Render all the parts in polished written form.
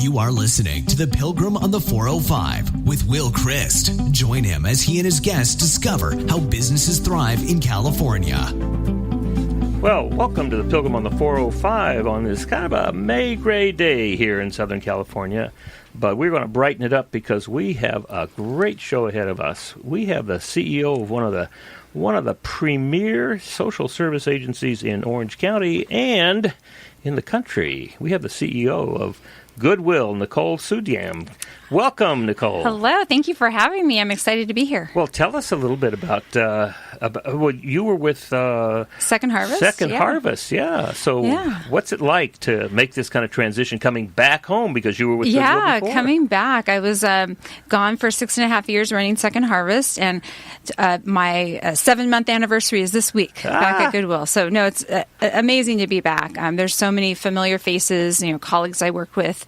You are listening to The Pilgrim on the 405 with Will Christ. Join him as he and his guests discover how businesses thrive in California. Well, welcome to The Pilgrim on the 405 on this kind of a May gray day here in Southern California. But we're going to brighten it up because we have a great show ahead of us. We have the CEO of one of the premier social service agencies in Orange County and in the country. We have the CEO of Goodwill, Nicole Suydam. Welcome, Nicole. Hello. Thank you for having me. I'm excited to be here. Well, tell us a little bit about you were with Second Harvest. Second Harvest, yeah. So what's it like to make this kind of transition coming back home because you were with Goodwill before? Coming back. I was gone for 6.5 years running Second Harvest, and my 7-month anniversary is this week back at Goodwill. So, no, it's amazing to be back. There's so many familiar faces, colleagues I worked with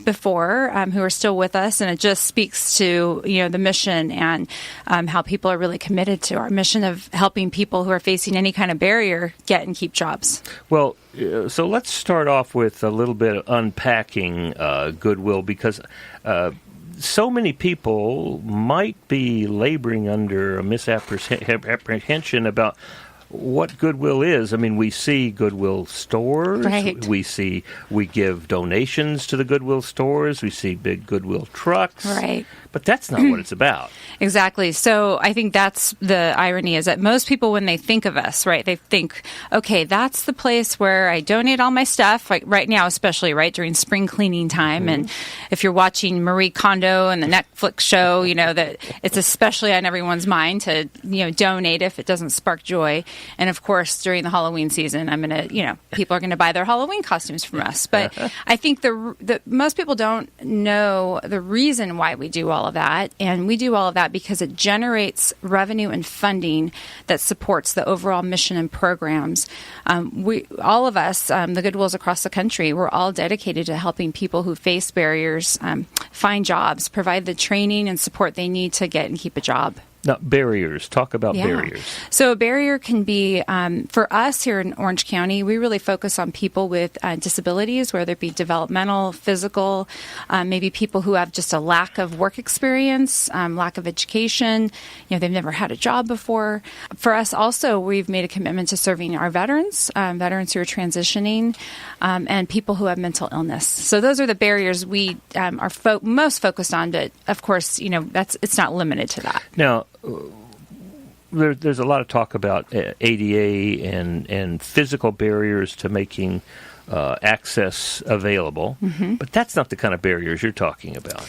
before who are still with us, and it just speaks to the mission and how people are really committed to our mission of helping people who are facing any kind of barrier get and keep jobs. Well, so let's start off with a little bit of unpacking Goodwill, because so many people might be laboring under a misapprehension about what Goodwill is. I mean, we see Goodwill stores. Right. We give donations to the Goodwill stores. We see big Goodwill trucks. Right. But that's not what it's about. Exactly. So I think that's the irony, is that most people, when they think of us, right, they think, okay, that's the place where I donate all my stuff, like right now, especially, right, during spring cleaning time. Mm-hmm. And if you're watching Marie Kondo and the Netflix show, that it's especially on everyone's mind to, donate if it doesn't spark joy. And of course, during the Halloween season, I'm going to, people are going to buy their Halloween costumes from us. But I think the most people don't know the reason why we do all of that. And we do all of that because it generates revenue and funding that supports the overall mission and programs. All of us, the Goodwills across the country, we're all dedicated to helping people who face barriers find jobs, provide the training and support they need to get and keep a job. Now, barriers. Talk about barriers. So a barrier can be, for us here in Orange County, we really focus on people with disabilities, whether it be developmental, physical, maybe people who have just a lack of work experience, lack of education, they've never had a job before. For us also, we've made a commitment to serving our veterans who are transitioning, and people who have mental illness. So those are the barriers we are most focused on, but of course, it's not limited to that. Now, there's a lot of talk about ADA and physical barriers to making access available, but that's not the kind of barriers you're talking about.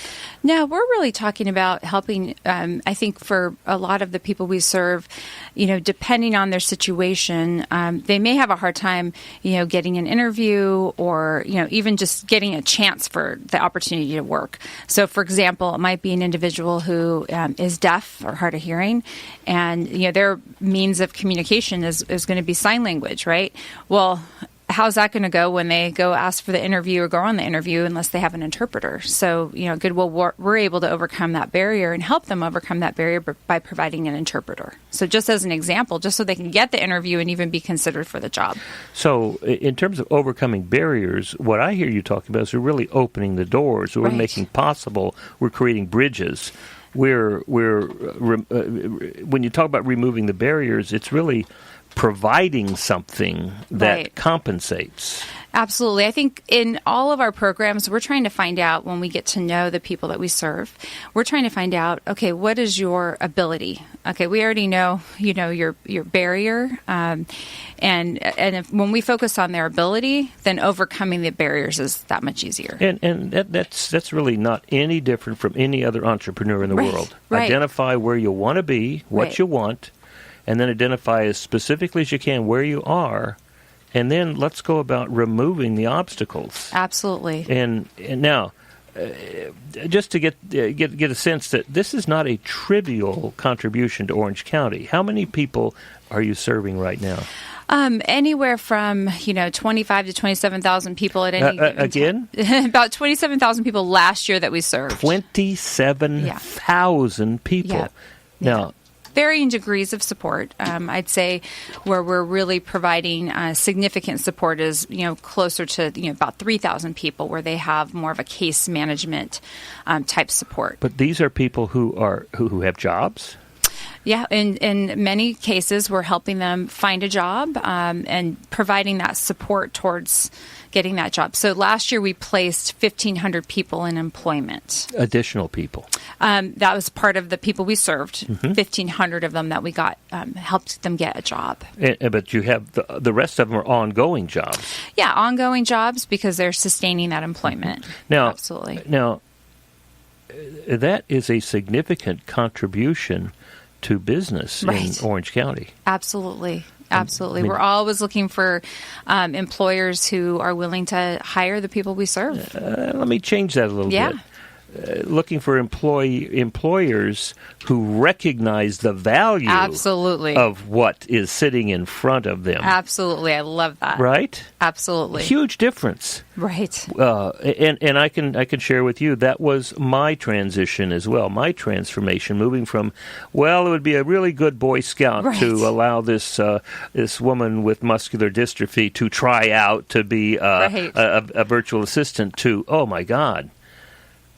No, we're really talking about helping, I think, for a lot of the people we serve, depending on their situation, they may have a hard time, getting an interview or, even just getting a chance for the opportunity to work. So, for example, it might be an individual who is deaf or hard of hearing, and, their means of communication is going to be sign language, right? Well, how's that going to go when they go ask for the interview or go on the interview unless they have an interpreter? So, Goodwill, we're able to overcome that barrier and help them overcome that barrier by providing an interpreter. So just as an example, just so they can get the interview and even be considered for the job. So in terms of overcoming barriers, what I hear you talking about is we're really opening the doors. We're making possible, we're creating bridges. When you talk about removing the barriers, it's really providing something that compensates. Absolutely. I think in all of our programs, we're trying to find out, when we get to know the people that we serve, we're trying to find out, okay, what is your ability? Okay, we already know, your barrier. And when we focus on their ability, then overcoming the barriers is that much easier. And that's really not any different from any other entrepreneur in the world. Identify where you want to be, what you want, and then identify as specifically as you can where you are, and then let's go about removing the obstacles. Absolutely. And now, just to get a sense that this is not a trivial contribution to Orange County. How many people are you serving right now? Anywhere from 25 to 27,000 people at any again. About 27,000 people last year that we served. 27,000 people. Yep. Now, varying degrees of support. I'd say where we're really providing significant support is, closer to, about 3,000 people where they have more of a case management type support. But these are people who have jobs? Yeah, in many cases, we're helping them find a job and providing that support towards getting that job. So last year, we placed 1,500 people in employment. Additional people? That was part of the people we served, 1,500 of them that we got, helped them get a job. But you have the rest of them are ongoing jobs. Yeah, ongoing jobs because they're sustaining that employment. Now, absolutely. Now, that is a significant contribution to business in Orange County. Absolutely. Absolutely. We're always looking for employers who are willing to hire the people we serve. Let me change that a little bit. Looking for employers who recognize the value of what is sitting in front of them. Absolutely. I love that. Right? Absolutely. Huge difference. Right. And I can share with you, that was my transition as well, my transformation, moving from, it would be a really good Boy Scout to allow this woman with muscular dystrophy to try out to be a virtual assistant to, oh my God.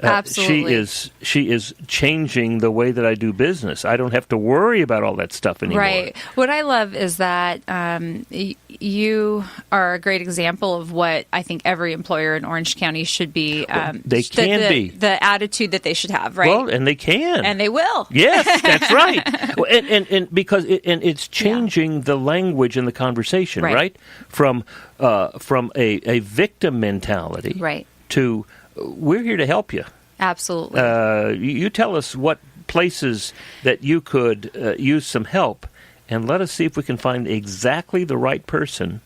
Absolutely. She is changing the way that I do business. I don't have to worry about all that stuff anymore. Right. What I love is that you are a great example of what I think every employer in Orange County should be. They can be. The attitude that they should have, right? Well, and they can. And they will. Yes, that's right. And because it's changing the language in the conversation, right? From a victim mentality to we're here to help you. Absolutely. You tell us what places that you could use some help, and let us see if we can find exactly the right person.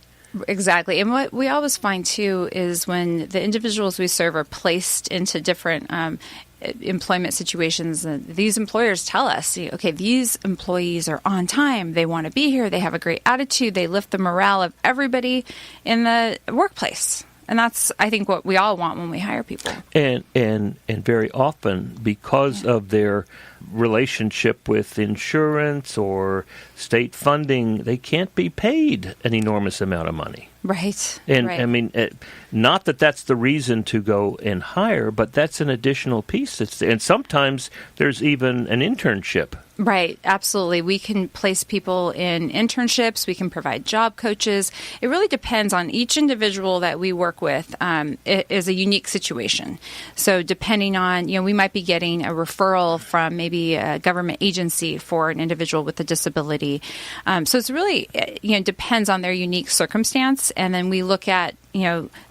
Exactly. And what we always find, too, is when the individuals we serve are placed into different employment situations, these employers tell us, okay, these employees are on time, they want to be here, they have a great attitude, they lift the morale of everybody in the workplace. And that's, I think, what we all want when we hire people. And very often, because of their relationship with insurance or state funding, they can't be paid an enormous amount of money. Right. And I mean, not that that's the reason to go and hire, but that's an additional piece. And sometimes there's even an internship. Right, absolutely. We can place people in internships. We can provide job coaches. It really depends on each individual that we work with. It is a unique situation. So depending on, we might be getting a referral from maybe a government agency for an individual with a disability. So it's really, depends on their unique circumstance. And then we look at,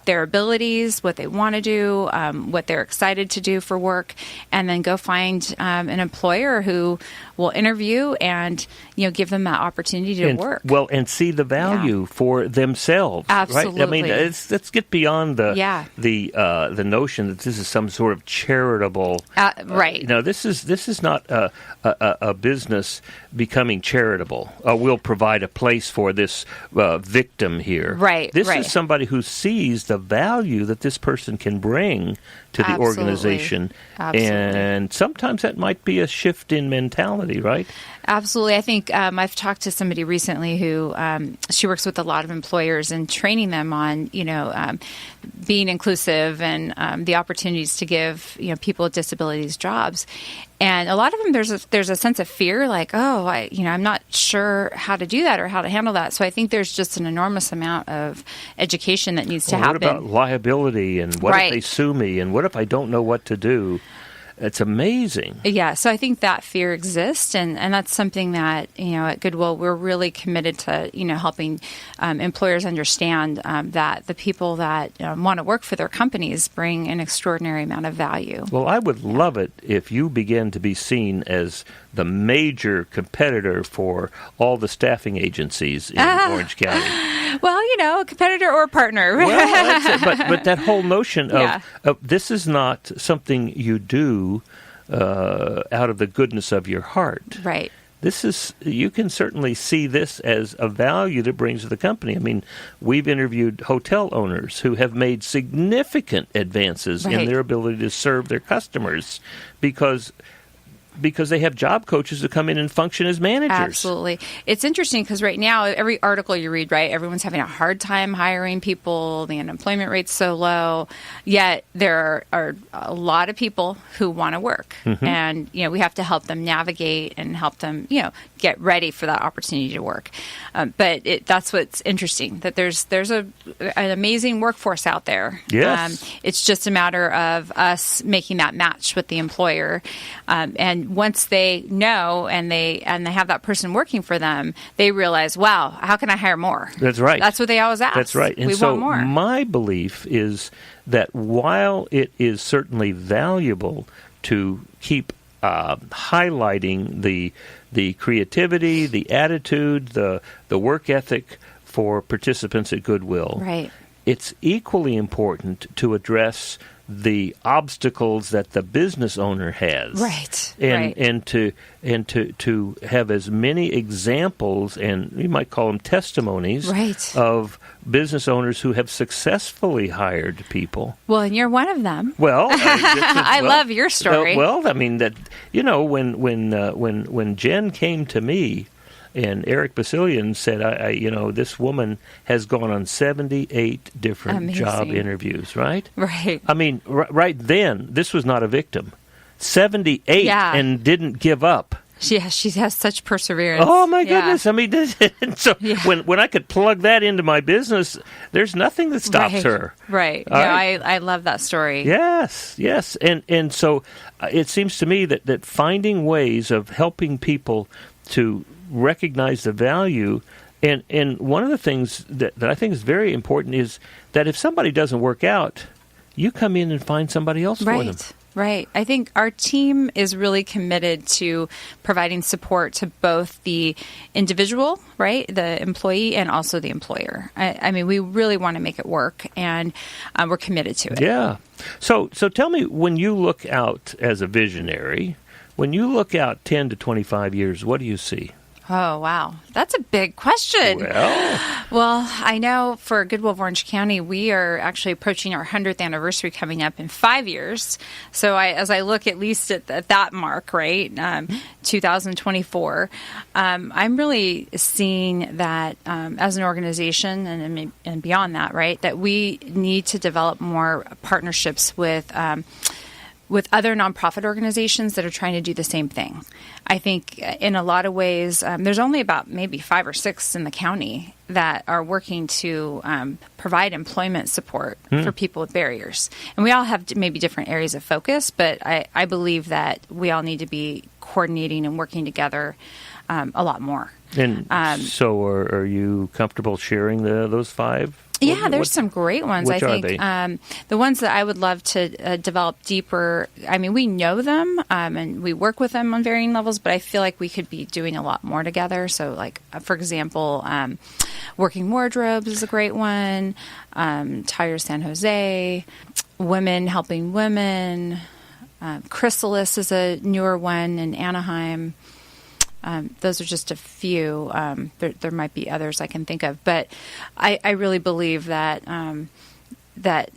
their abilities, what they want to do, what they're excited to do for work, and then go find an employer who will interview and give them that opportunity to work. Well, and see the value for themselves. Absolutely. Right? I mean, let's get beyond the notion that this is some sort of charitable. Right. This is not a business becoming charitable. We'll provide a place for this victim here. Right. This is somebody who sees the value that this person can bring to the organization. Absolutely. And sometimes that might be a shift in mentality, right? Absolutely. I think I've talked to somebody recently who she works with a lot of employers and training them on, being inclusive and the opportunities to give, people with disabilities jobs. And a lot of them, there's a sense of fear, like, I'm not sure how to do that or how to handle that. So I think there's just an enormous amount of education that needs to happen. What about liability, and what if they sue me, and what if I don't know what to do? It's amazing. Yeah, so I think that fear exists, and that's something that, at Goodwill, we're really committed to, helping employers understand that the people that want to work for their companies bring an extraordinary amount of value. Well, I would love it if you begin to be seen as the major competitor for all the staffing agencies in Orange County. Well, a competitor or a partner. Well, that's it. But that whole notion of this is not something you do out of the goodness of your heart. Right. You can certainly see this as a value that brings to the company. I mean, we've interviewed hotel owners who have made significant advances in their ability to serve their customers because because they have job coaches to come in and function as managers. Absolutely. It's interesting because right now, every article you read, right, everyone's having a hard time hiring people. The unemployment rate's so low. Yet there are a lot of people who want to work. And, we have to help them navigate and help them, get ready for that opportunity to work. But that's what's interesting, that there's an amazing workforce out there. Yes. It's just a matter of us making that match with the employer. And once they know and they have that person working for them, they realize, wow, how can I hire more? That's right. That's what they always ask. That's right. And we so want more. My belief is that while it is certainly valuable to keep highlighting the creativity, the attitude, the work ethic for participants at Goodwill, right, it's equally important to address the obstacles that the business owner has, right, and to have as many examples, and we might call them testimonies, right, of business owners who have successfully hired people. Well, and you're one of them. Well, I love your story. Well, I mean that when Jen came to me. And Eric Basilian said, this woman has gone on 78 different job interviews, right? Right. I mean, right then, this was not a victim. 78 and didn't give up. She has such perseverance. Oh, my goodness. I mean, so when I could plug that into my business, there's nothing that stops her. Right. Right? I love that story. Yes. And so it seems to me that finding ways of helping people to recognize the value, and one of the things that I think is very important is that if somebody doesn't work out, you come in and find somebody else for them. Right. I think our team is really committed to providing support to both the individual, right, the employee, and also the employer. I mean, we really want to make it work, and we're committed to it. Yeah. So tell me, when you look out as a visionary, when you look out 10 to 25 years, what do you see? Oh, wow. That's a big question. Well, I know for Goodwill of Orange County, we are actually approaching our 100th anniversary coming up in 5 years. So as I look at least at that mark, right, 2024, I'm really seeing that as an organization and beyond that, right, that we need to develop more partnerships with other nonprofit organizations that are trying to do the same thing. I think in a lot of ways, there's only about maybe 5 or 6 in the county that are working to provide employment support for people with barriers. And we all have maybe different areas of focus, but I believe that we all need to be coordinating and working together a lot more. And so are you comfortable sharing those 5? Yeah, there's some great ones. Which I think are they? The ones that I would love to develop deeper. I mean, we know them and we work with them on varying levels, but I feel like we could be doing a lot more together. So, like for example, Working Wardrobes is a great one. Tires San Jose, Women Helping Women. Chrysalis is a newer one in Anaheim. Those are just a few. There might be others I can think of, but I really believe that that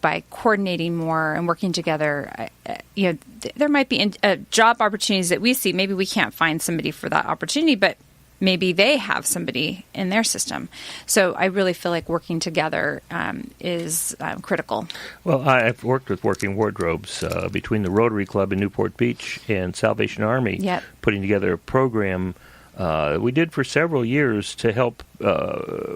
by coordinating more and working together, there might be job opportunities that we see. Maybe we can't find somebody for that opportunity, but maybe they have somebody in their system. So I really feel like working together is critical. Well, I've worked with Working Wardrobes between the Rotary Club in Newport Beach and Salvation Army, putting together a program we did for several years to help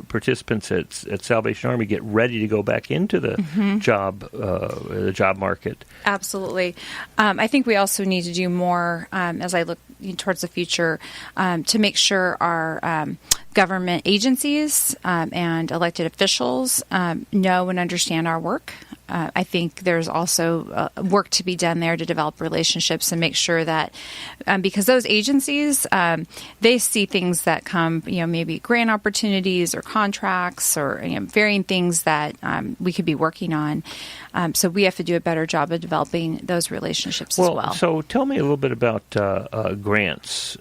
participants at Salvation Army get ready to go back into the job market. Absolutely. I think we also need to do more as I look towards the future to make sure our government agencies and elected officials know and understand our work. I think there's also work to be done there to develop relationships and make sure that because those agencies, they see things that come, maybe grant opportunities or contracts or varying things that we could be working on. So we have to do a better job of developing those relationships as well. So tell me a little bit about grants.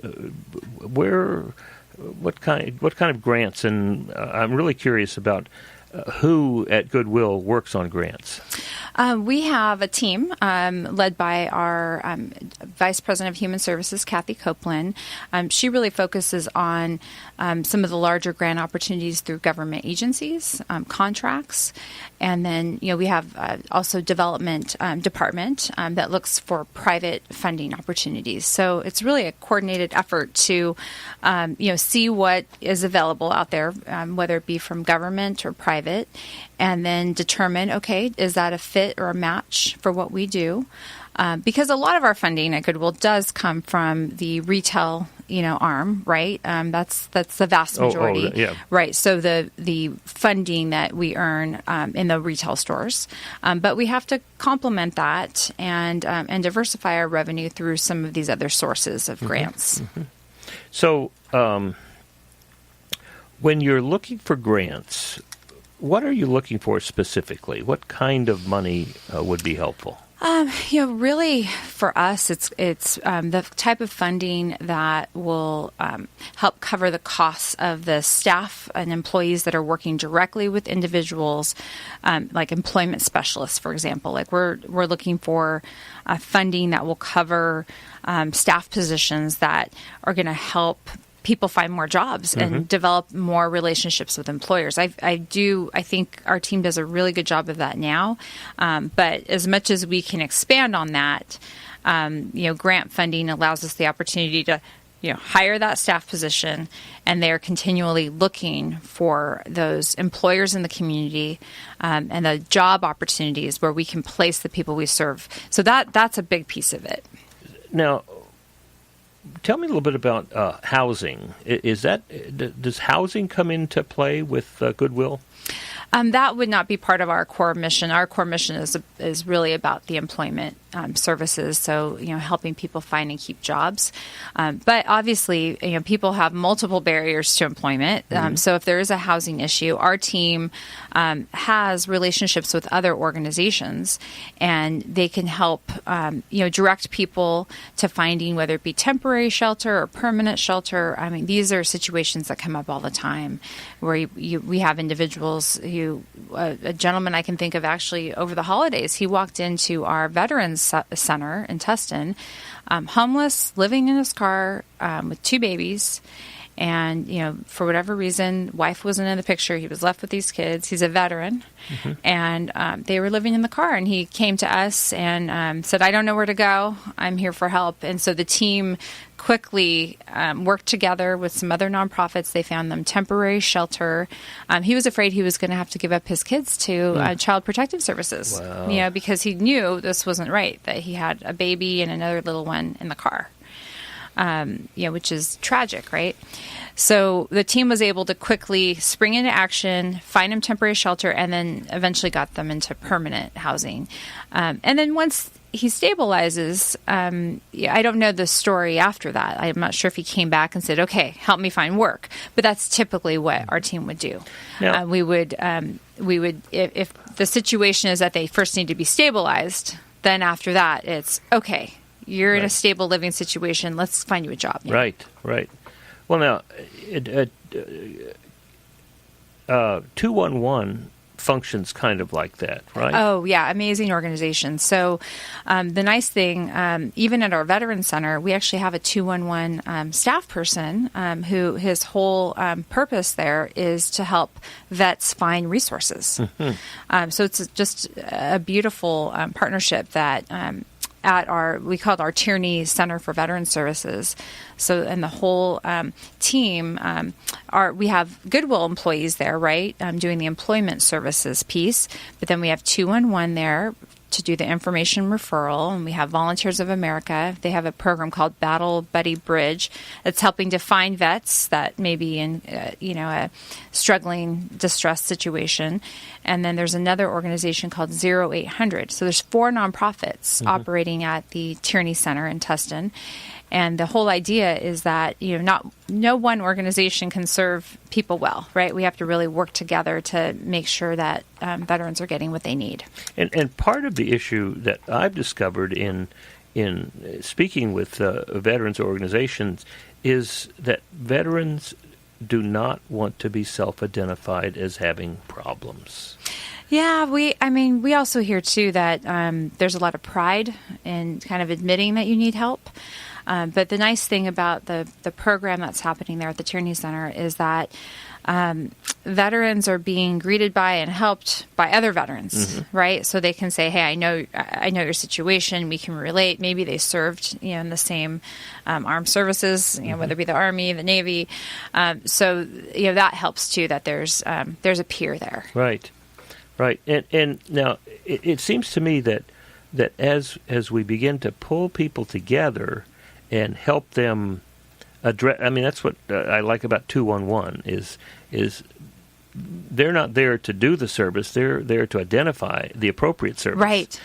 What kind of grants? And I'm really curious about who at Goodwill works on grants. We have a team led by our Vice President of Human Services, Kathy Copeland. She really focuses on some of the larger grant opportunities through government agencies, contracts, and then we have also development department that looks for private funding opportunities. So it's really a coordinated effort to see what is available out there, whether it be from government or private, and then determine, okay, is that a fit or a match for what we do? Because a lot of our funding at Goodwill does come from the retail, arm, right? That's the vast majority, yeah. Right? So the funding that we earn in the retail stores, but we have to complement that and diversify our revenue through some of these other sources of grants. Mm-hmm. So when you're looking for grants, what are you looking for specifically? What kind of money would be helpful? Really, for us, it's the type of funding that will help cover the costs of the staff and employees that are working directly with individuals, like employment specialists, for example. Like we're looking for funding that will cover staff positions that are going to help people find more jobs and develop more relationships with employers. I think our team does a really good job of that now. But as much as we can expand on that, grant funding allows us the opportunity to, hire that staff position, and they're continually looking for those employers in the community and the job opportunities where we can place the people we serve. So that's a big piece of it. Now, tell me a little bit about housing. Does housing come into play with Goodwill? That would not be part of our core mission. Our core mission is really about the employment services, so helping people find and keep jobs. But obviously, people have multiple barriers to employment. So if there is a housing issue, our team has relationships with other organizations, and they can help direct people to finding whether it be temporary shelter or permanent shelter. I mean, these are situations that come up all the time, where we have individuals who. A gentleman I can think of actually over the holidays, he walked into our Veterans Center in Tustin, homeless, living in his car with 2 babies. And, for whatever reason, wife wasn't in the picture. He was left with these kids. He's a veteran. And they were living in the car. And he came to us and said, I don't know where to go. I'm here for help. And so the team quickly worked together with some other nonprofits. They found them temporary shelter. He was afraid he was going to have to give up his kids to Child Protective Services, wow. Because he knew this wasn't right, that he had a baby and another little one in the car. Which is tragic, right? So the team was able to quickly spring into action, find him temporary shelter, and then eventually got them into permanent housing. And then once he stabilizes, I don't know the story after that. I'm not sure if he came back and said, okay, help me find work. But that's typically what our team would do. Now, we would, if the situation is that they first need to be stabilized, then after that, it's okay. You're in a stable living situation. Let's find you a job. Now. Right. Well, now, 211 functions kind of like that, right? Oh, yeah. Amazing organization. So the nice thing, even at our Veterans Center, we actually have a 211 staff person who his whole purpose there is to help vets find resources. So it's just a beautiful partnership that we call it our Tierney Center for Veteran Services. So, and the whole team, we have Goodwill employees there, right, doing the employment services piece. But then we have 211 there to do the information referral, and we have Volunteers of America. They have a program called Battle Buddy Bridge that's helping to find vets that may be in, a struggling, distressed situation. And then there's another organization called 0800. So there's 4 nonprofits operating at the Tierney Center in Tustin. And the whole idea is that, no one organization can serve people well, right? We have to really work together to make sure that veterans are getting what they need. And part of the issue that I've discovered in speaking with veterans organizations is that veterans do not want to be self-identified as having problems. Yeah, we also hear too that there's a lot of pride in kind of admitting that you need help. But the nice thing about the program that's happening there at the Tierney Center is that veterans are being greeted by and helped by other veterans, right? So they can say, "Hey, I know your situation. We can relate." Maybe they served, in the same armed services, whether it be the Army, the Navy. So that helps too. That there's a peer there, right? And now it seems to me that as we begin to pull people together and help them address, that's what I like about 211 is they're not there to do the service; they're there to identify the appropriate service.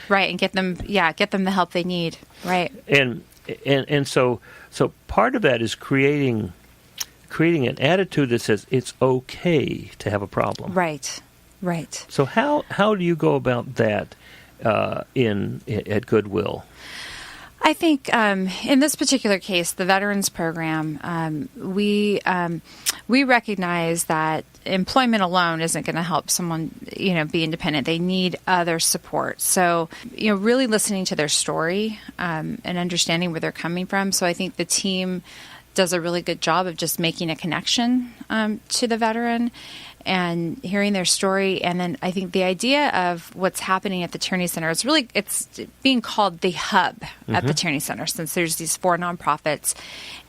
Right, and get them the help they need. Right, and so part of that is creating an attitude that says it's okay to have a problem. Right. So how do you go about that at Goodwill? I think in this particular case, the Veterans Program, we recognize that employment alone isn't going to help someone, be independent. They need other support. So, really listening to their story and understanding where they're coming from. So I think the team does a really good job of just making a connection to the veteran and hearing their story. And then I think the idea of what's happening at the Tierney Center is it's being called the hub at the Tierney Center, since there's these 4 nonprofits.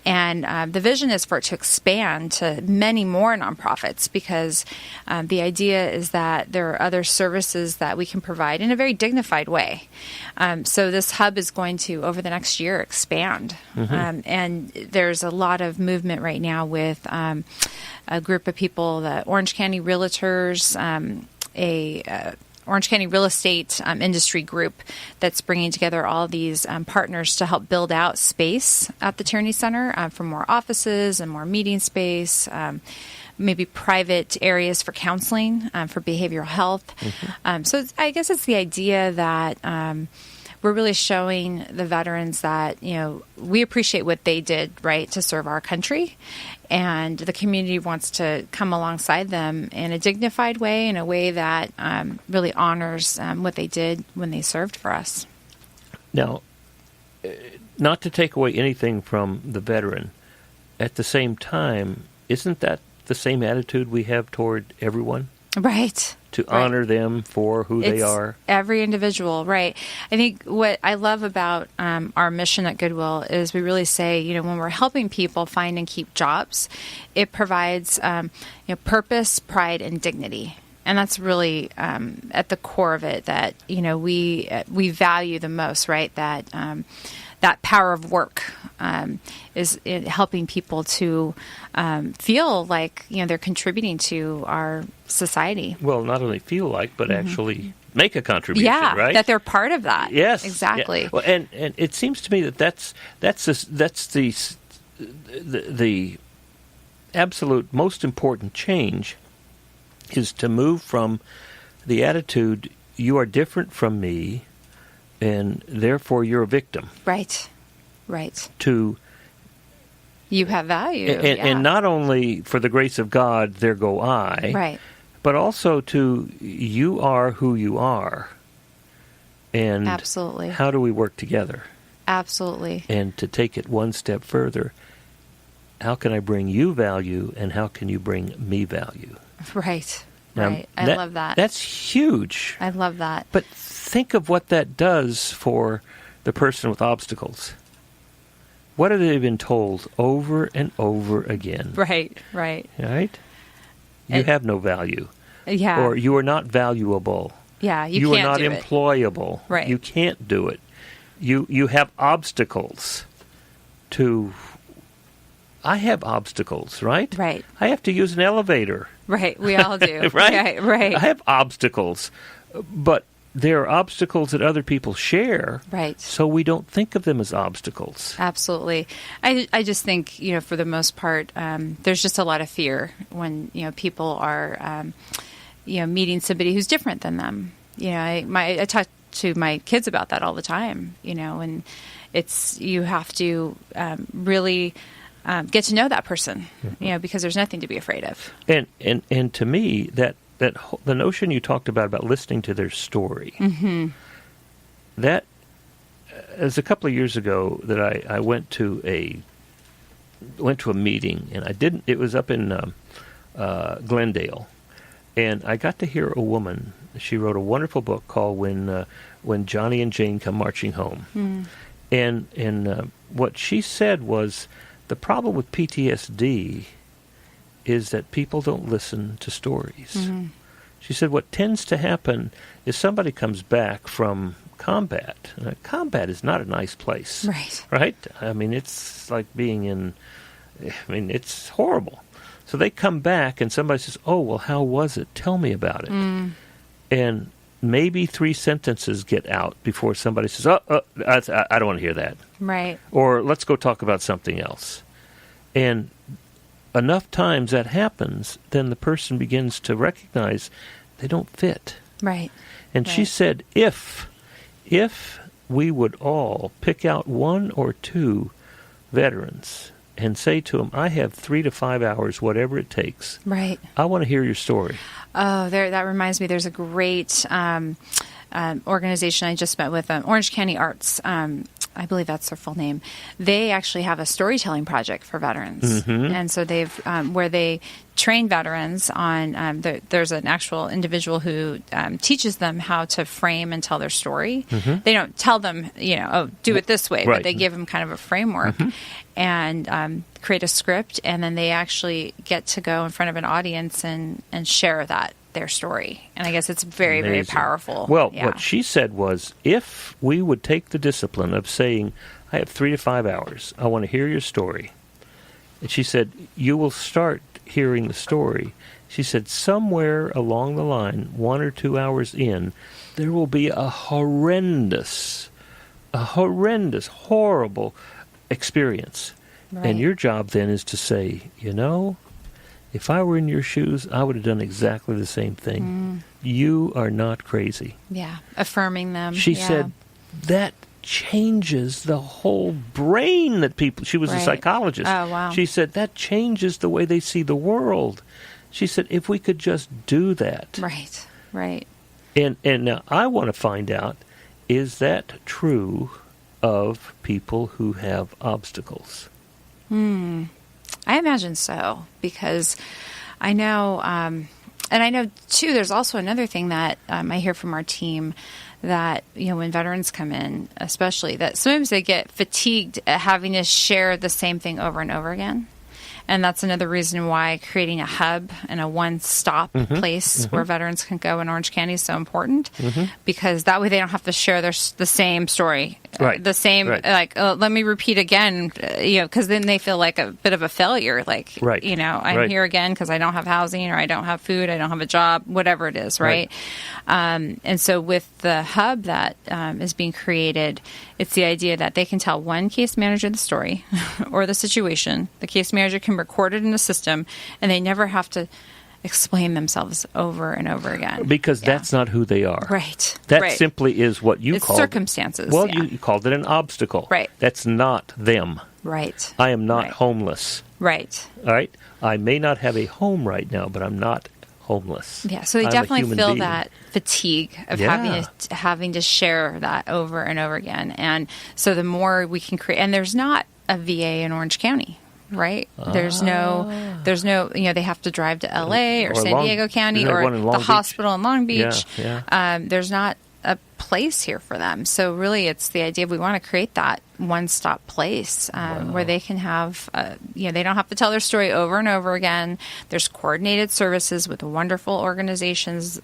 And the vision is for it to expand to many more nonprofits, because the idea is that there are other services that we can provide in a very dignified way. So this hub is going to, over the next year, expand. And there's a lot of movement right now with a group of people, the Orange County Realtors, Orange County real estate industry group that's bringing together all these partners to help build out space at the Tierney Center for more offices and more meeting space, maybe private areas for counseling, for behavioral health. So I guess it's the idea that we're really showing the veterans that, we appreciate what they did, right, to serve our country. And the community wants to come alongside them in a dignified way, in a way that really honors what they did when they served for us. Now, not to take away anything from the veteran, at the same time, isn't that the same attitude we have toward everyone? Right. To honor them for who they are. Every individual, right. I think what I love about our mission at Goodwill is we really say, when we're helping people find and keep jobs, it provides purpose, pride, and dignity. And that's really at the core of it that, we value the most, right? That power of work is in helping people to feel like they're contributing to our society. Well, not only feel like, but actually make a contribution, right? That they're part of that. Yes, exactly. Yeah. Well, and it seems to me that's the absolute most important change is to move from the attitude you are different from me, and therefore you're a victim. Right. To you have value. And not only for the grace of God, there go I. Right. But also to you are who you are. And absolutely. How do we work together? Absolutely. And to take it one step further, how can I bring you value and how can you bring me value? Right. Now, right. I love that. That's huge. I love that. But think of what that does for the person with obstacles. What have they been told over and over again? Right. You have no value. Yeah. Or you are not valuable. Yeah, you can't are not do it. employable. Right. You can't do it. You have obstacles to... I have obstacles, right? Right. I have to use an elevator. Right, we all do. Right? Right. I have obstacles, but there are obstacles that other people share. Right. So we don't think of them as obstacles. Absolutely. I just think, for the most part, there's just a lot of fear when, people are, meeting somebody who's different than them. I talk to my kids about that all the time, and you have to really... get to know that person, because there's nothing to be afraid of. And to me, the notion you talked about listening to their story. Mm-hmm. That as a couple of years ago that I went to a meeting, and it was up in Glendale, and I got to hear a woman. She wrote a wonderful book called When Johnny and Jane Come Marching Home. Mm. And what she said was the problem with PTSD is that people don't listen to stories. Mm-hmm. She said what tends to happen is somebody comes back from combat. Combat is not a nice place. Right. Right? I mean, it's like it's horrible. So they come back and somebody says, oh, well, how was it? Tell me about it. Mm. And maybe 3 sentences get out before somebody says, I don't want to hear that. Right. Or let's go talk about something else. And enough times that happens, then the person begins to recognize they don't fit. Right. And she said, if we would all pick out 1 or 2 veterans and say to them, I have 3 to 5 hours, whatever it takes. Right. I want to hear your story. Oh, that reminds me. There's a great organization I just met with, Orange County Arts. I believe that's their full name. They actually have a storytelling project for veterans, mm-hmm. and so they've where they train veterans on. There's an actual individual who teaches them how to frame and tell their story. Mm-hmm. They don't tell them, do it this way, right. but they give them kind of a framework mm-hmm. and create a script, and then they actually get to go in front of an audience and share their story. And I guess it's very, Amazing. Very powerful. Well, what she said was, if we would take the discipline of saying, I have 3 to 5 hours, I want to hear your story. And she said, you will start hearing the story. She said, somewhere along the line, 1 or 2 hours in, there will be a horrendous, horrible experience. Right. And your job then is to say, if I were in your shoes, I would have done exactly the same thing. You are not crazy. Yeah, affirming them. She said that changes the whole brain that people... She was a psychologist. Oh, wow. She said that changes the way they see the world. She said, if we could just do that. Right. And now I want to find out, is that true of people who have obstacles? I imagine so, because I know, and I know, too, there's also another thing that I hear from our team that, when veterans come in, especially, that sometimes they get fatigued at having to share the same thing over and over again. And that's another reason why creating a hub and a one-stop mm-hmm. place mm-hmm. where veterans can go in Orange County is so important, mm-hmm. because that way they don't have to share the same story. Right. The same, right. Let me repeat again, because then they feel like a bit of a failure. Like, right. I'm here again because I don't have housing, or I don't have food, I don't have a job, whatever it is, right? And so with the hub that is being created, it's the idea that they can tell one case manager the story or the situation. The case manager can record it in the system, and they never have to explain themselves over and over again. Because that's not who they are. Right. That simply is what you call circumstances. Well, you called it an obstacle. Right. That's not them. Right. I am not homeless. Right. All right? I may not have a home right now, but I'm not homeless. Yeah, so they definitely feel that fatigue of having to share that over and over again. And so the more we can create, and there's not a VA in Orange County, right? There's no, they have to drive to LA or San Diego County or the hospital in Long Beach. Yeah. There's not a place here for them. So really it's the idea of we want to create that one-stop place where they can have, they don't have to tell their story over and over again. There's coordinated services with wonderful organizations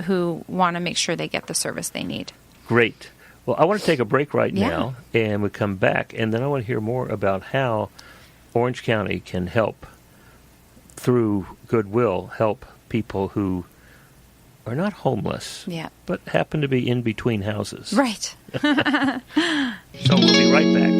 who want to make sure they get the service they need. Great. Well, I want to take a break right now, and we come back, and then I want to hear more about how Orange County can help, through Goodwill, help people who are not homeless, but happen to be in between houses. Right. So we'll be right back.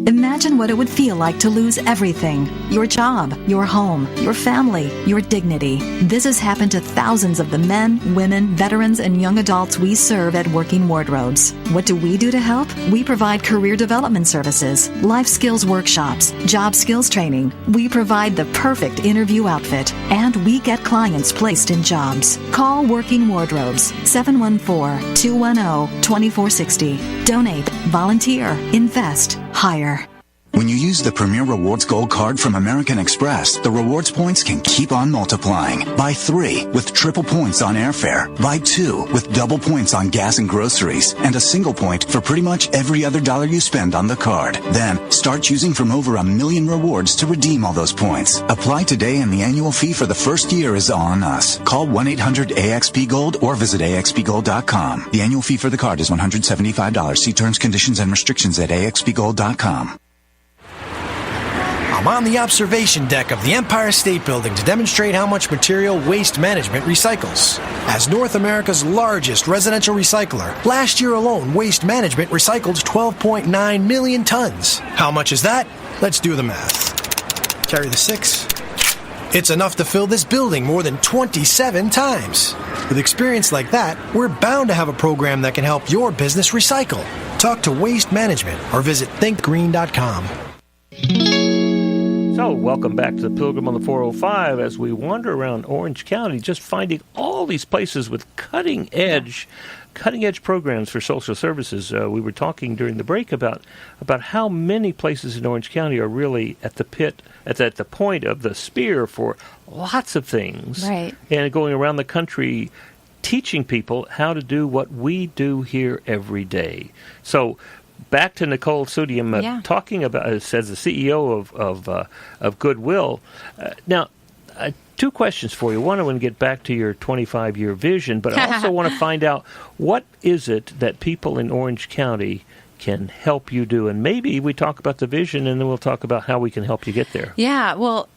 Imagine what it would feel like to lose everything. Your job, your home, your family, your dignity. This has happened to thousands of the men, women, veterans, and young adults we serve at Working Wardrobes. What do we do to help? We provide career development services, life skills workshops, job skills training. We provide the perfect interview outfit, and we get clients placed in jobs. Call Working Wardrobes, 714-210-2460. Donate, volunteer, invest, hire. When you use the Premier Rewards Gold Card from American Express, the rewards points can keep on multiplying. Buy 3 with triple points on airfare. Buy 2 with double points on gas and groceries. And a single point for pretty much every other dollar you spend on the card. Then, start choosing from over 1 million rewards to redeem all those points. Apply today and the annual fee for the first year is on us. Call 1-800-AXP-GOLD or visit axpgold.com. The annual fee for the card is $175. See terms, conditions, and restrictions at axpgold.com. I'm on the observation deck of the Empire State Building to demonstrate how much material Waste Management recycles. As North America's largest residential recycler, last year alone, Waste Management recycled 12.9 million tons. How much is that? Let's do the math. Carry the 6. It's enough to fill this building more than 27 times. With experience like that, we're bound to have a program that can help your business recycle. Talk to Waste Management or visit thinkgreen.com. So, welcome back to the Pilgrim on the 405 as we wander around Orange County, just finding all these places with cutting edge programs for social services. We were talking during the break about how many places in Orange County are really at the point of the spear for lots of things, right? And going around the country teaching people how to do what we do here every day. So, back to Nicole Suydam talking about, as the CEO of Goodwill. Now, 2 questions for you. One, I want to get back to your 25-year vision, but I also want to find out what is it that people in Orange County can help you do. And maybe we talk about the vision, and then we'll talk about how we can help you get there. Yeah, well,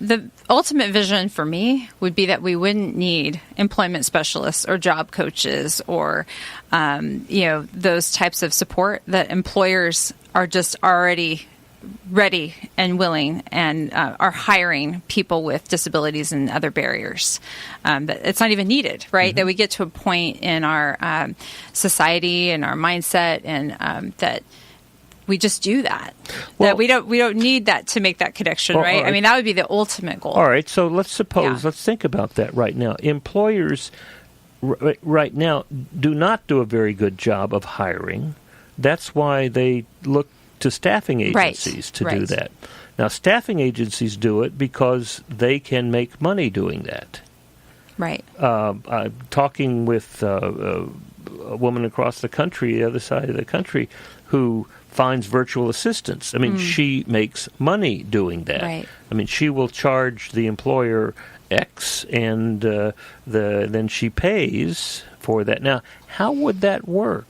the ultimate vision for me would be that we wouldn't need employment specialists or job coaches or, those types of support, that employers are just already ready and willing and are hiring people with disabilities and other barriers. That it's not even needed, right? Mm-hmm. That we get to a point in our society and our mindset and that we just do that. Well, that we don't need that to make that connection, right? Right? I mean, that would be the ultimate goal. All right, so let's think about that right now. Employers right now do not do a very good job of hiring. That's why they look to staffing agencies to do that. Now, staffing agencies do it because they can make money doing that. Right. I'm talking with a woman across the country, the other side of the country, who finds virtual assistants. I mean, she makes money doing that. Right. I mean, she will charge the employer X, and then she pays for that. Now, how would that work?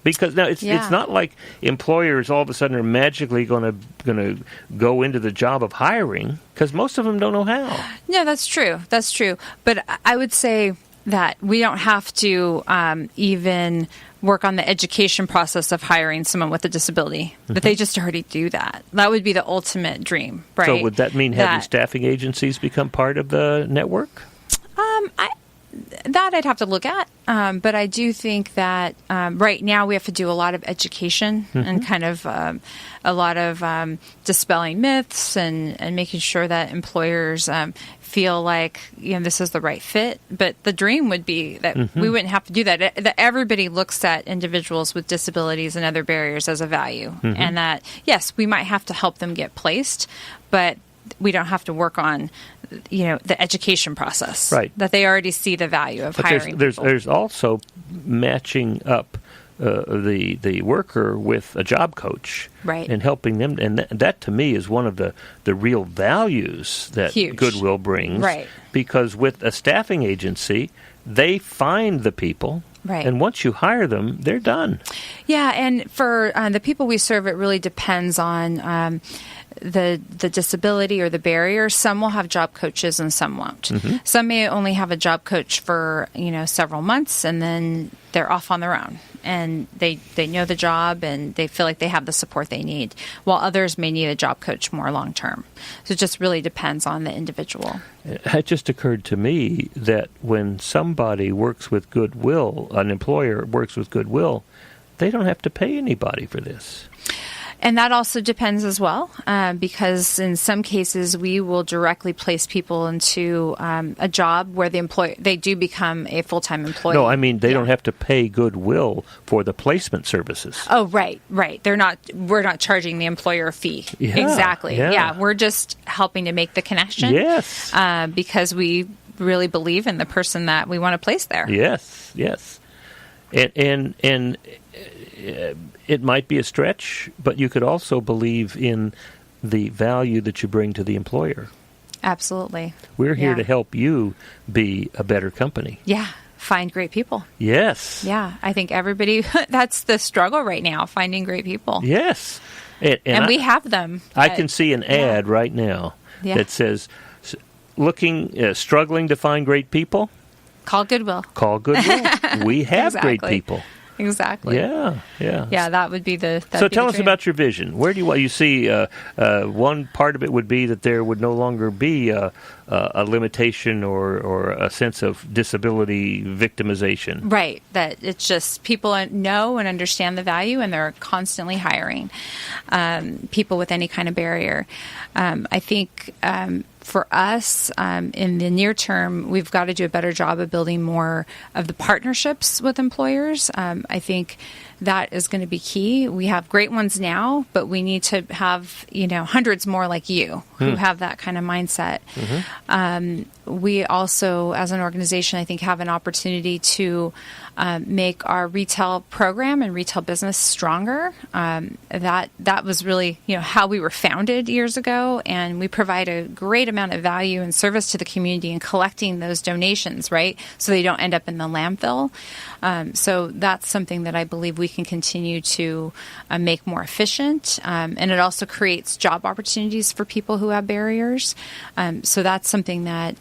Because now it's not like employers all of a sudden are magically going to go into the job of hiring, because most of them don't know how. No, that's true. That's true. But I would say that we don't have to even work on the education process of hiring someone with a disability. Mm-hmm. That they just already do that. That would be the ultimate dream, right? So would that mean having staffing agencies become part of the network? That I'd have to look at. But I do think that right now we have to do a lot of education and kind of a lot of dispelling myths and making sure that employers feel like this is the right fit. But the dream would be that we wouldn't have to do that. That everybody looks at individuals with disabilities and other barriers as a value. And that, yes, we might have to help them get placed, but we don't have to work on the education process. Right. That they already see the value of hiring. There's also matching up the worker with a job coach, right, and helping them, and that to me is one of the real values that Goodwill brings, right? Because with a staffing agency, they find the people. Right. And once you hire them, they're done. Yeah, and for the people we serve, it really depends on the disability or the barrier. Some will have job coaches and some won't. Some may only have a job coach for several months, and then they're off on their own, and they know the job, and they feel like they have the support they need, while others may need a job coach more long term. So it just really depends on the individual. It just occurred to me that when somebody works with Goodwill, an employer works with Goodwill, they don't have to pay anybody for this. And that also depends as well, because in some cases we will directly place people into a job where they do become a full-time employee. No, I mean they don't have to pay Goodwill for the placement services. Oh, right. We're not charging the employer a fee. Yeah, Exactly. yeah. Yeah, we're just helping to make the connection. Yes. Because we really believe in the person that we want to place there. Yes. And it might be a stretch, but you could also believe in the value that you bring to the employer. Absolutely. We're here to help you be a better company. Yeah. Find great people. Yes. Yeah. I think everybody, that's the struggle right now, finding great people. Yes. And we have them. I can see an ad right now that says, struggling to find great people? Call Goodwill. Call Goodwill. We have great people. Exactly. Yeah. Yeah, that would be the. So tell us about your vision. Where do you see? One part of it would be that there would no longer be a limitation or a sense of disability victimization. Right. That it's just people know and understand the value, and they're constantly hiring people with any kind of barrier. I think. For us, in the near term, we've got to do a better job of building more of the partnerships with employers. I think that is going to be key. We have great ones now, but we need to have, hundreds more like you who have that kind of mindset. We also, as an organization, I think have an opportunity to make our retail program and retail business stronger. That was really, how we were founded years ago, and we provide a great amount of value and service to the community in collecting those donations, right? So they don't end up in the landfill. So that's something that I believe we can continue to make more efficient. And it also creates job opportunities for people who have barriers. So that's something that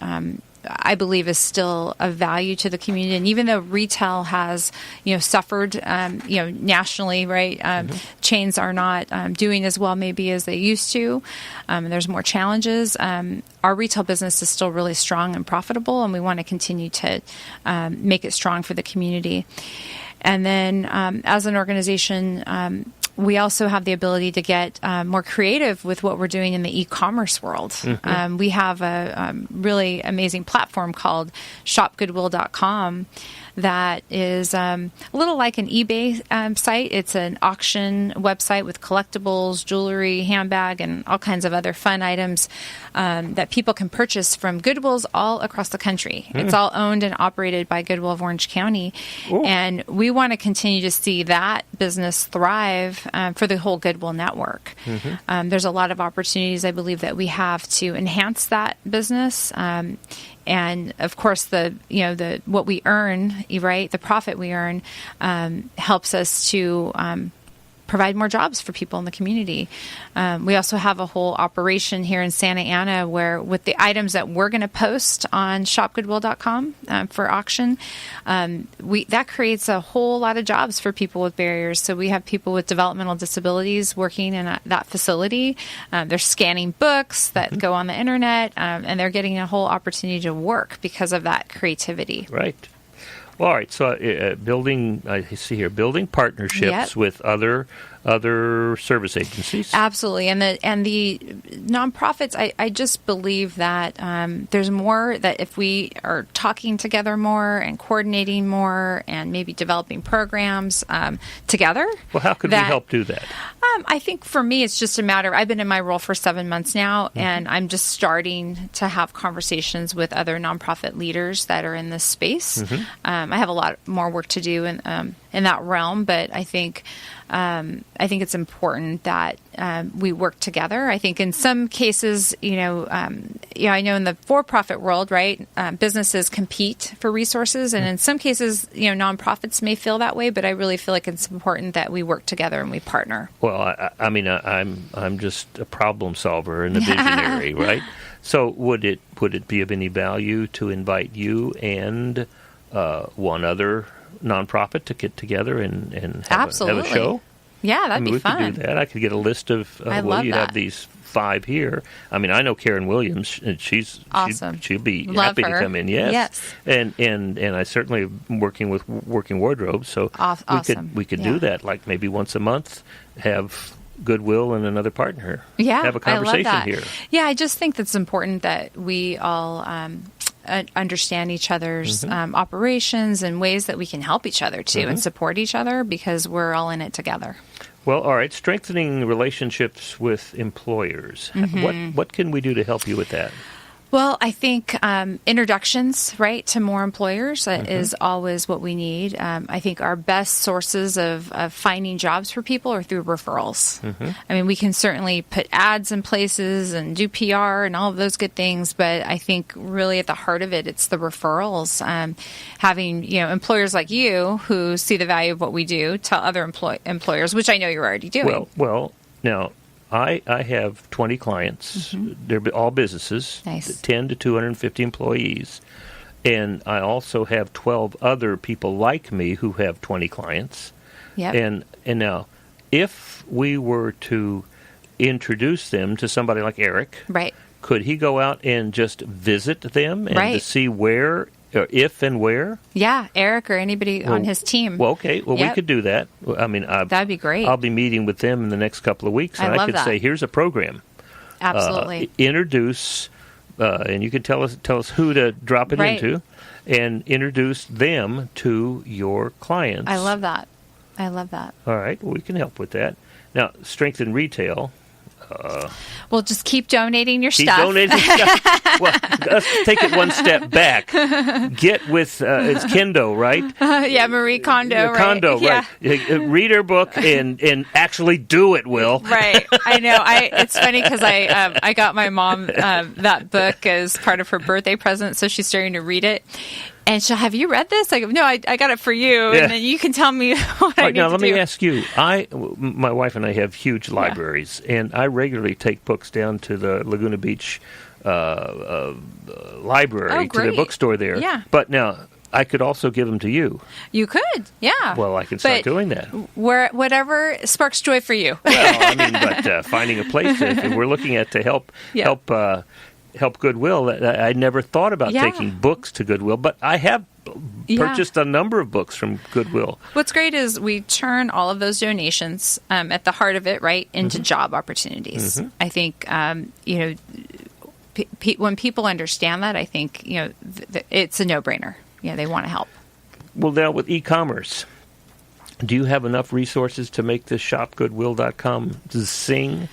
I believe is still of value to the community. And even though retail has, suffered, nationally, right? Chains are not doing as well maybe as they used to. And there's more challenges. Our retail business is still really strong and profitable, and we want to continue to make it strong for the community. And then as an organization, we also have the ability to get more creative with what we're doing in the e-commerce world. We have a really amazing platform called shopgoodwill.com that is a little like an eBay site. It's an auction website with collectibles, jewelry, handbag, and all kinds of other fun items that people can purchase from Goodwills all across the country. It's all owned and operated by Goodwill of Orange County. And we want to continue to see that business thrive for the whole Goodwill network. There's a lot of opportunities, I believe, that we have to enhance that business. And of course, the what we earn, right, the profit we earn, helps us to provide more jobs for people in the community. We also have a whole operation here in Santa Ana where, with the items that we're going to post on shopgoodwill.com for auction, that creates a whole lot of jobs for people with barriers. So we have people with developmental disabilities working in that facility. They're scanning books that go on the internet, and they're getting a whole opportunity to work because of that creativity. Right. Well, all right. So building partnerships with other service agencies. Absolutely. And the nonprofits, I just believe that there's more that if we are talking together more and coordinating more and maybe developing programs together. Well, how could we help do that? I think for me, it's just a matter of, I've been in my role for 7 months now, and I'm just starting to have conversations with other nonprofit leaders that are in this space. I have a lot more work to do in that realm, but I think it's important that we work together. I think in some cases, I know in the for-profit world, right, businesses compete for resources, and in some cases, nonprofits may feel that way. But I really feel like it's important that we work together and we partner. Well, I'm just a problem solver and a visionary, right? So would it be of any value to invite you and one other nonprofit to get together and have a show? Yeah, that'd be fun. We could do that. I could get a list of, you'd have these 5 here. I mean, I know Karen Williams, and she's awesome. She'd be Love happy her. to come in. Yes. And I certainly am working with Working Wardrobe, so awesome. we could do that, like maybe once a month, have Goodwill and another partner have a conversation I love that. here. Yeah, I just think that's important that we all understand each other's operations and ways that we can help each other too and support each other, because we're all in it together. Well, all right. Strengthening relationships with employers. What can we do to help you with that? Well, I think introductions, right, to more employers is always what we need. I think our best sources of finding jobs for people are through referrals. I mean, we can certainly put ads in places and do PR and all of those good things, but I think really at the heart of it, it's the referrals. Having, employers like you who see the value of what we do tell other employers, which I know you're already doing. Well, now, I have 20 clients. They're all businesses, nice. 10 to 250 employees. And I also have 12 other people like me who have 20 clients. Yep. And now, if we were to introduce them to somebody like Eric, right, could he go out and just visit them and to see where, or if and where? Yeah, Eric or anybody on his team. Well, okay. Well, we could do that. I mean, that'd be great. I'll be meeting with them in the next couple of weeks, and I could say, "Here's a program." Absolutely. Introduce, and you can tell us who to drop it into, and introduce them to your clients. I love that. All right. Well, we can help with that. Now, strengthen retail. Well, just keep donating your stuff. Keep donating stuff. Well, let's take it one step back. Get with, it's Kendo, right? Yeah, Marie Kondo, right? Kondo, right. Read her book and actually do it, Will. Right. I know. It's funny because I got my mom that book as part of her birthday present, so she's starting to read it. And she'll, have you read this? I go, no, I got it for you, and then you can tell me what I need to do. Now, let me ask you. My wife and I have huge libraries, and I regularly take books down to the Laguna Beach library, to the bookstore there. Yeah. But now, I could also give them to you. You could, yeah. Well, I can start doing that. Whatever sparks joy for you. Well, I mean, but finding a place, if we're looking at to help Goodwill. I never thought about taking books to Goodwill, but I have purchased a number of books from Goodwill. What's great is we turn all of those donations at the heart of it, right, into job opportunities. I think, when people understand that, I think, it's a no-brainer. They want to help. Well, now with e-commerce, do you have enough resources to make this shopgoodwill.com sing?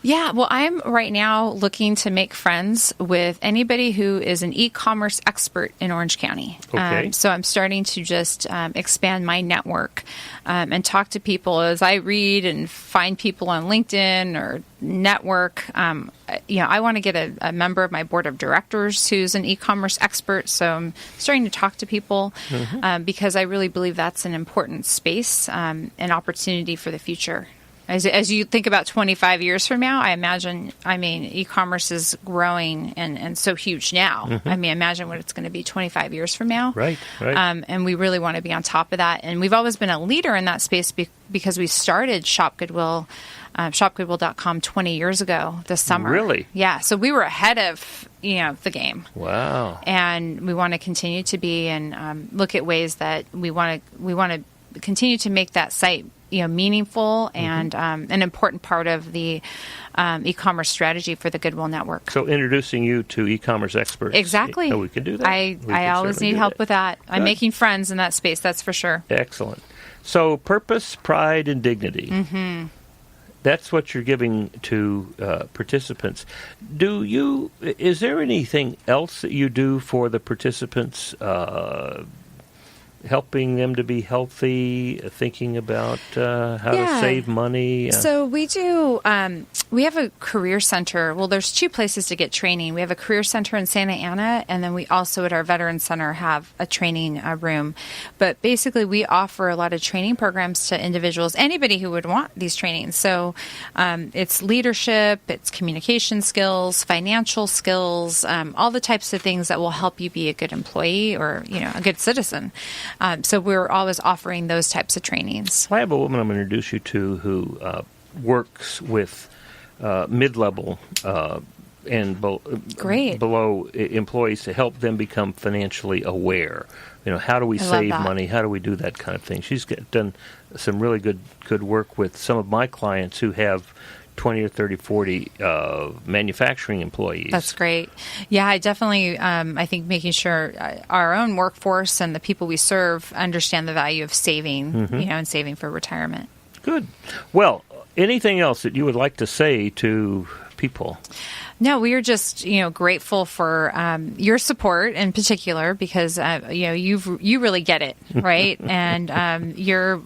Yeah, well, I'm right now looking to make friends with anybody who is an e-commerce expert in Orange County. Okay. So I'm starting to just expand my network and talk to people as I read and find people on LinkedIn or network. I want to get a member of my board of directors who's an e-commerce expert. So I'm starting to talk to people because I really believe that's an important space, an opportunity for the future. As you think about 25 years from now, e-commerce is growing and so huge now. I mean, imagine what it's going to be 25 years from now. Right. And we really want to be on top of that. And we've always been a leader in that space because we started Shop Goodwill, shopgoodwill.com 20 years ago this summer. Really? Yeah. So we were ahead of, the game. Wow. And we want to continue to be and look at ways that we want to continue to make that site meaningful and an important part of the e-commerce strategy for the Goodwill Network. So introducing you to e-commerce experts. Exactly. We can do that. I always need help with that. I'm making friends in that space, that's for sure. Excellent. So purpose, pride, and dignity. That's what you're giving to participants. Is there anything else that you do for the participants? Helping them to be healthy, thinking about how to save money. So we do We have a career center. Well, there's 2 places to get training. We have a career center in Santa Ana, and then we also at our Veterans Center have a training room. But basically, we offer a lot of training programs to individuals, anybody who would want these trainings. So it's leadership, it's communication skills, financial skills, all the types of things that will help you be a good employee or, a good citizen. So we're always offering those types of trainings. I have a woman I'm going to introduce you to who works with mid-level and below employees to help them become financially aware. How do we save money? How do we do that kind of thing? She's done some really good work with some of my clients who have 20 or 30, 40 manufacturing employees. That's great. Yeah, I definitely, I think making sure our own workforce and the people we serve understand the value of saving, and saving for retirement. Good. Well, anything else that you would like to say to people? No, we are just grateful for your support in particular because you really get it, right? And you're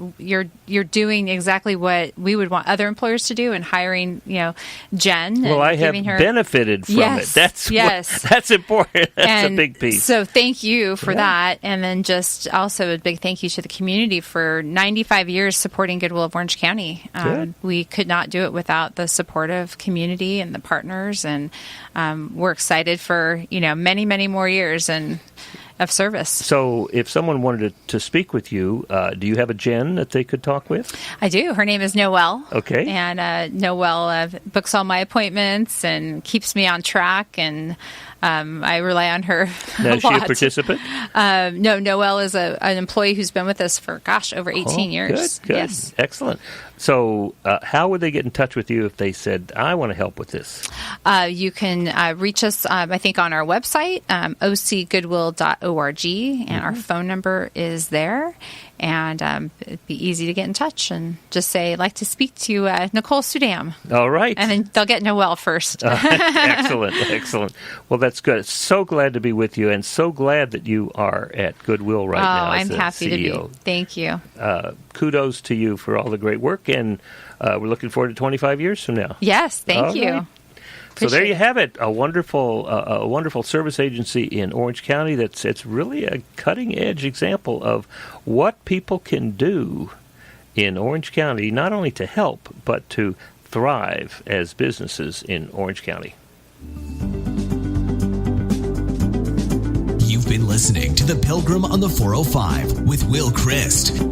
doing exactly what we would want other employers to do, and hiring Jen. Well, I have benefited from it. That's important. That's a big piece. So thank you for that, and then just also a big thank you to the community for 95 years supporting Goodwill of Orange County. We could not do it without the supportive community and the partners, and we're excited for many, many more years of service. So if someone wanted to speak with you, do you have a Jen that they could talk with? I do. Her name is Noelle. Okay. And Noelle books all my appointments and keeps me on track, and I rely on her now, is she a participant? No, Noelle is an employee who's been with us for, over 18 years. Good. Yes. Excellent. So how would they get in touch with you if they said, I want to help with this? You can reach us, I think, on our website, ocgoodwill.org, and our phone number is there. And it'd be easy to get in touch and just say, I'd like to speak to Nicole Suydam. All right. And then they'll get Noelle first. Excellent. Well, that's good. So glad to be with you, and so glad that you are at Goodwill right now. I'm as happy CEO. To be. Thank you. Kudos to you for all the great work, and we're looking forward to 25 years from now. Yes, thank you. Right. So there you have it, a wonderful service agency in Orange County. It's really a cutting-edge example of what people can do in Orange County, not only to help, but to thrive as businesses in Orange County. You've been listening to The Pilgrim on the 405 with Will Christ.